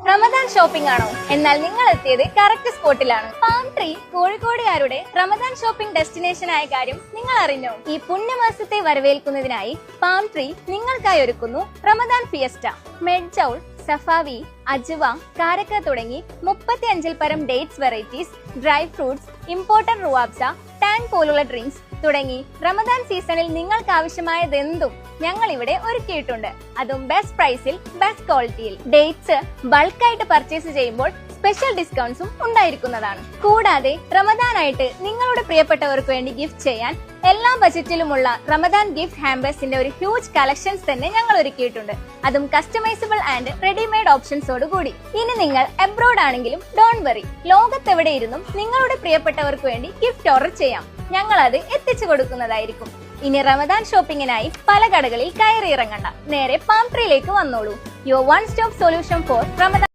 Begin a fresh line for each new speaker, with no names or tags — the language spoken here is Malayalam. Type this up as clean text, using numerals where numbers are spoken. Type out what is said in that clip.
റമദാൻ ഷോപ്പിംഗ് ആണോ? എന്നാൽ നിങ്ങൾ എത്തിയത് കറക്റ്റ് സ്പോട്ടിലാണ്. പാം ട്രീ കോഴിക്കോടുകാരുടെ റമദാൻ ഷോപ്പിംഗ് ഡെസ്റ്റിനേഷൻ ആയ കാര്യം നിങ്ങൾ അറിഞ്ഞോ? ഈ പുണ്യമാസത്തെ വരവേൽക്കുന്നതിനായി പാം ട്രീ നിങ്ങൾക്കായി ഒരുക്കുന്നു റമദാൻ ഫിയസ്റ്റ. മെഡ്ജൌൾ, സഫാവി, അജ്വ, കാരക്ക തുടങ്ങി 35 പരം dates varieties, dry fruits, imported റുവാബ്സ, ടാൻ പോലുള്ള ഡ്രിങ്ക്സ് തുടങ്ങി റമദാൻ സീസണിൽ നിങ്ങൾക്ക് ആവശ്യമായതെന്തും ഞങ്ങൾ ഇവിടെ ഒരുക്കിയിട്ടുണ്ട്. അതും ബെസ്റ്റ് പ്രൈസിൽ, ബെസ്റ്റ് ക്വാളിറ്റിയിൽ. ഡേറ്റ്സ് ബൾക്കായിട്ട് പർച്ചേസ് ചെയ്യുമ്പോൾ സ്പെഷ്യൽ ഡിസ്കൗണ്ട്സും ഉണ്ടായിരിക്കുന്നതാണ്. കൂടാതെ റമദാനായിട്ട് നിങ്ങളുടെ പ്രിയപ്പെട്ടവർക്ക് വേണ്ടി ഗിഫ്റ്റ് ചെയ്യാൻ എല്ലാ ബജറ്റിലുമുള്ള റമദാൻ ഗിഫ്റ്റ് ഹാമ്പേഴ്സിന്റെ ഒരു ഹ്യൂജ് കളക്ഷൻസ് തന്നെ ഞങ്ങൾ ഒരുക്കിയിട്ടുണ്ട്. അതും കസ്റ്റമൈസബിൾ ആൻഡ് റെഡിമെയ്ഡ് ഓപ്ഷൻസോട് കൂടി. ഇനി നിങ്ങൾ എബ്രോഡ് ആണെങ്കിലും ഡോണ്ട് വറി, ലോകത്തെവിടെ ഇരുന്നും നിങ്ങളുടെ പ്രിയപ്പെട്ടവർക്ക് വേണ്ടി ഗിഫ്റ്റ് ഓർഡർ ചെയ്യാം. ഞങ്ങൾ അത് എത്തിച്ചു കൊടുക്കുന്നതായിരിക്കും. ഇനി റമദാൻ ഷോപ്പിംഗിനായി പല കടകളിൽ കയറി ഇറങ്ങണ്ട, നേരെ പാം ട്രീയിലേക്ക് വന്നോളൂ. Your one stop solution for Ramadan.